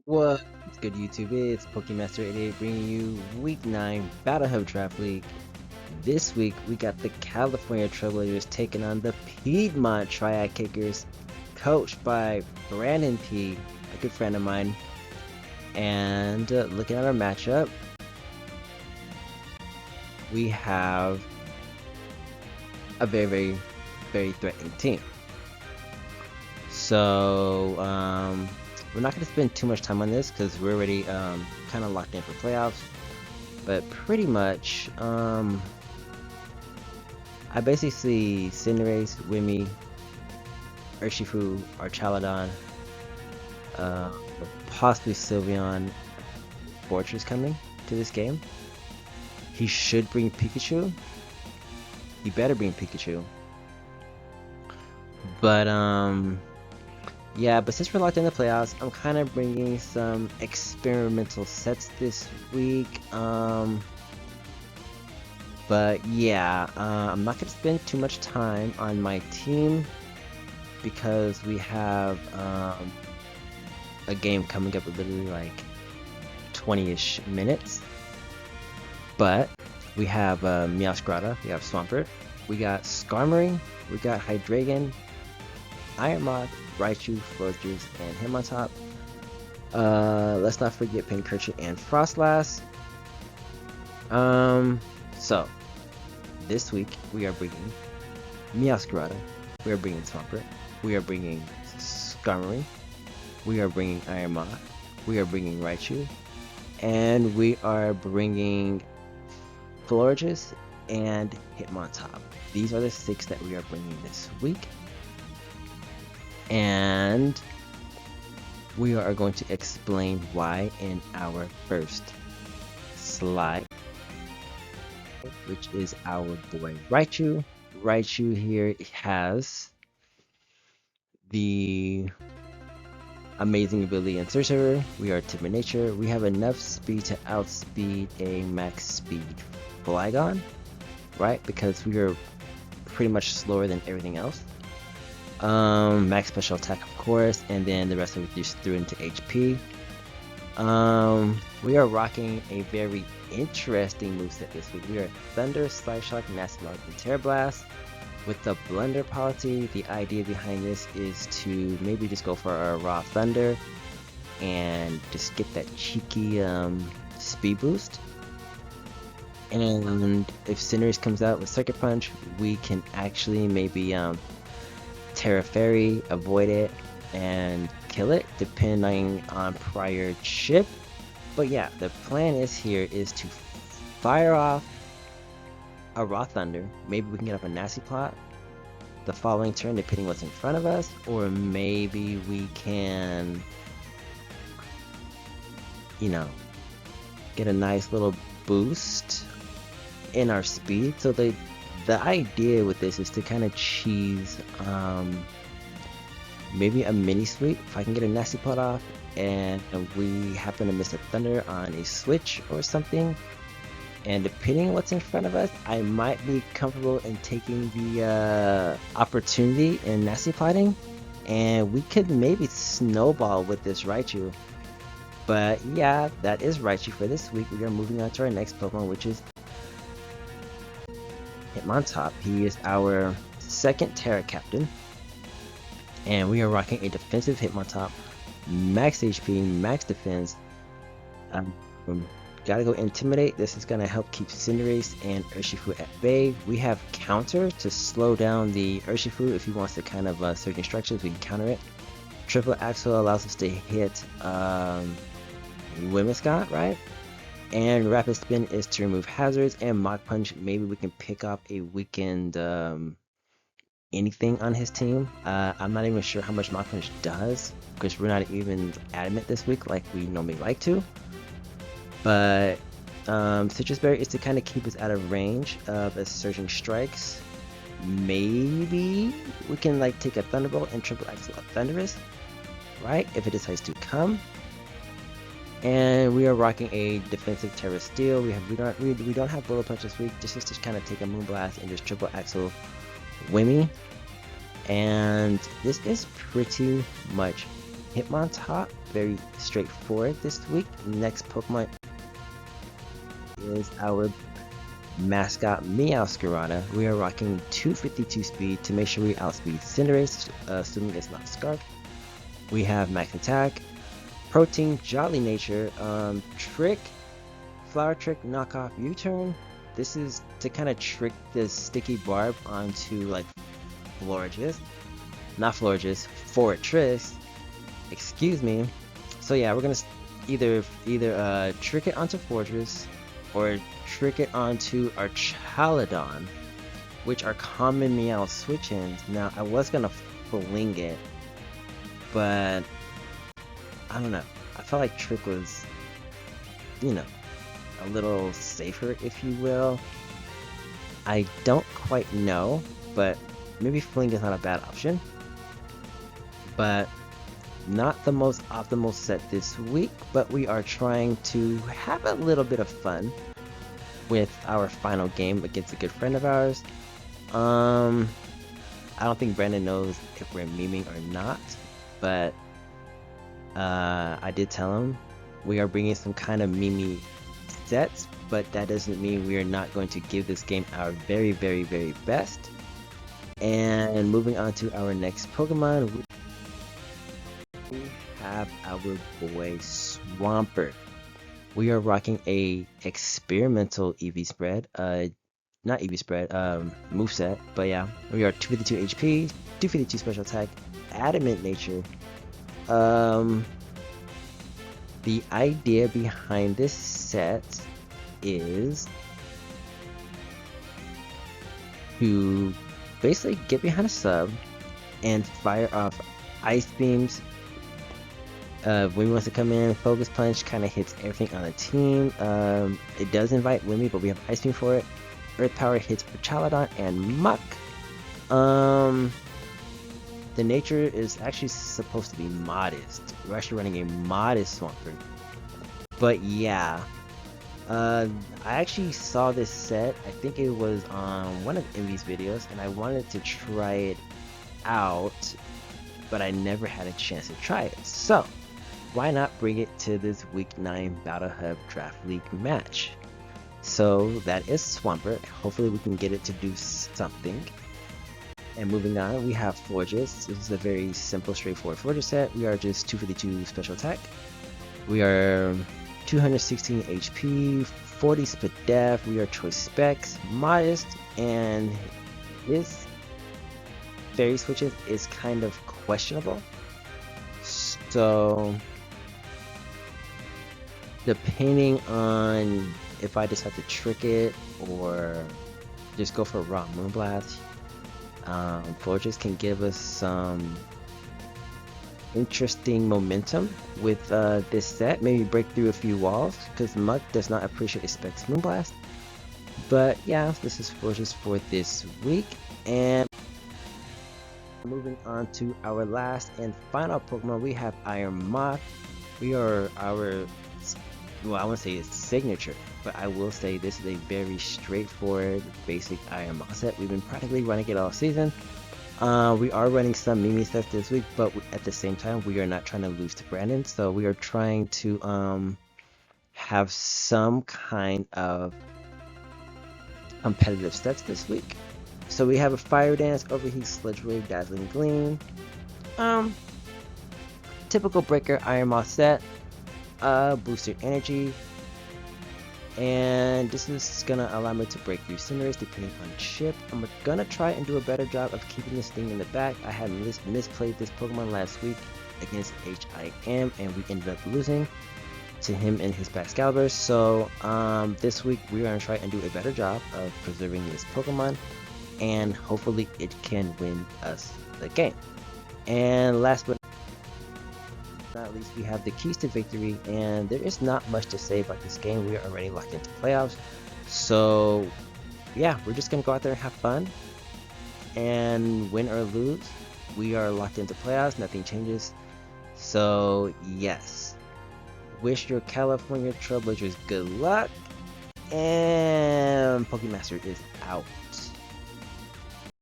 What's good, YouTube? It's Pokemaster88 bringing you Week 9 Battle Hub Draft League. This week, we got the California Trailblazers taking on the Piedmont Triad Kickers, coached by Brandon P., a good friend of mine. And looking at our matchup, we have a very threatening team. So, we're not going to spend too much time on this because we're already kind of locked in for playoffs. But pretty much, I basically see Cinderace, Wimmy, Urshifu, Archaladon, possibly Sylveon, Fortress coming to this game. He should bring Pikachu. He better bring Pikachu. But yeah, but since we're locked in the playoffs, I'm kind of bringing some experimental sets this week. But yeah, I'm not going to spend too much time on my team because we have a game coming up in literally like 20-ish minutes. But we have Meowscarada, we have Swampert, we got Skarmory, we got Hydreigon, Ironmoth, Raichu, Florges, and Hitmontop. Let's not forget Pincurchin and Frostlass. So this week we are bringing Meowscarada, we are bringing Swampert, we are bringing Skarmory, we are bringing Ironmoth, we are bringing Raichu, and we are bringing Florges and Hitmontop. These are the 6 that we are bringing this week. And we are going to explain why in our first slide, which is our boy Raichu. Raichu here has the amazing ability in Sorcerer. We are Timid Nature. We have enough speed to outspeed a max speed Flygon, right? Because we are pretty much slower than everything else. Max special attack, of course, and then the rest of it just threw into HP. We are rocking a very interesting moveset this week. We are Thunder, Slice Shock, Nasty Mark, and Terra Blast. With the Blunder policy, the idea behind this is to maybe just go for a raw Thunder and just get that cheeky speed boost. And if Cinderace comes out with Circuit Punch, we can actually maybe Terra Fairy, avoid it, and kill it, depending on prior chip. But yeah, the plan is to fire off a Raw Thunder. Maybe we can get up a Nasty Plot the following turn, depending what's in front of us, or maybe we can, you know, get a nice little boost in our speed. So the idea with this is to kind of cheese maybe a mini sweep if I can get a Nasty Plot off and we happen to miss a Thunder on a switch or something, and depending on what's in front of us, I might be comfortable in taking the opportunity in Nasty Plotting, and we could maybe snowball with this Raichu. But yeah, that is Raichu for this week. We are moving on to our next Pokemon, which is Hitmontop. He is our second Terra Captain, and we are rocking a defensive Hitmontop, max HP, max defense. Gotta go Intimidate. This is gonna help keep Cinderace and Urshifu at bay. We have Counter to slow down the Urshifu if he wants to kind of surge instructions. We can counter it. Triple Axle allows us to hit Whimsicott, right? And Rapid Spin is to remove hazards, and Mach Punch, maybe we can pick up a weakened anything on his team. I'm not even sure how much Mach Punch does because we're not even adamant this week like we normally like to. But Citrus Berry is to kind of keep us out of range of surging strikes. Maybe we can like take a Thunderbolt and Triple Axle a Thundurus, right? If it decides to come. And we are rocking a defensive Terra Steel. We don't have Bullet Punch this week. Just to kind of take a Moonblast and just Triple Axle Wimmy. And this is pretty much Hitmontop. Very straightforward this week. Next Pokemon is our mascot Meowscarada. We are rocking 252 speed to make sure we outspeed Cinderace, assuming it's not Scarf. We have max attack, protein, jolly nature, trick, flower trick, knockoff, U-turn. This is to kind of trick the sticky barb onto like Florges, not Florges, Fortress. Excuse me. So yeah, we're gonna either trick it onto Fortress or trick it onto our Chaladon, which are common Meow switch-ins. Now, I was gonna fling it, but I don't know. I felt like trick was, you know, a little safer, if you will. I don't quite know, but maybe fling is not a bad option. But not the most optimal set this week, but we are trying to have a little bit of fun with our final game against a good friend of ours. I don't think Brandon knows if we're memeing or not, but I did tell him we are bringing some kind of meme sets, but that doesn't mean we are not going to give this game our very, very, very best. And moving on to our next Pokemon, we have our boy Swampert. We are rocking a experimental EV spread, not EV spread, moveset, but yeah, we are 252 HP, 252 special attack, adamant nature. The idea behind this set is to basically get behind a sub and fire off ice beams. When he wants to come in, Focus Punch kind of hits everything on the team. It does invite Wimmy, but we have Ice Beam for it. Earth Power hits for Chaladon and Muck. The nature is actually supposed to be modest. We're actually running a modest Swampert. But yeah, I actually saw this set. I think it was on one of Envy's videos, and I wanted to try it out, but I never had a chance to try it. So why not bring it to this Week 9 Battle Hub Draft League match? So that is Swampert. Hopefully we can get it to do something. And moving on, we have Florges. This is a very simple, straightforward Florges set. We are just 252 special attack. We are 216 HP, 40 speed def. We are choice specs, modest, and this fairy switches is kind of questionable. So depending on if I decide to trick it or just go for raw Moonblast, Florges can give us some interesting momentum with this set. Maybe break through a few walls, because Muck does not appreciate Specs Moonblast. But yeah, this is Florges for this week. And moving on to our last and final Pokemon, we have Iron Moth. We are our, well, I won't say it's signature, but I will say this is a very straightforward, basic Iron Moth set. We've been practically running it all season. We are running some Mimi sets this week, but at the same time, we are not trying to lose to Brandon. So we are trying to have some kind of competitive sets this week. So we have a Fire Dance, Overheat, Sludge Wave, Dazzling Gleam. Typical Breaker Iron Moth set. Booster Energy. And this is gonna allow me to break through Cinderace depending on chip. I'm gonna try and do a better job of keeping this thing in the back. I had misplayed this Pokemon last week against HIM, and we ended up losing to him and his Excalibur. So this week we're gonna try and do a better job of preserving this Pokemon, and hopefully it can win us the game. And last but not least, we have the keys to victory, and there is not much to say about this game. We are already locked into playoffs, so yeah, we're just gonna go out there and have fun, and win or lose, we are locked into playoffs. Nothing changes. So yes, wish your California Trailblazers good luck, and Pokemaster is out.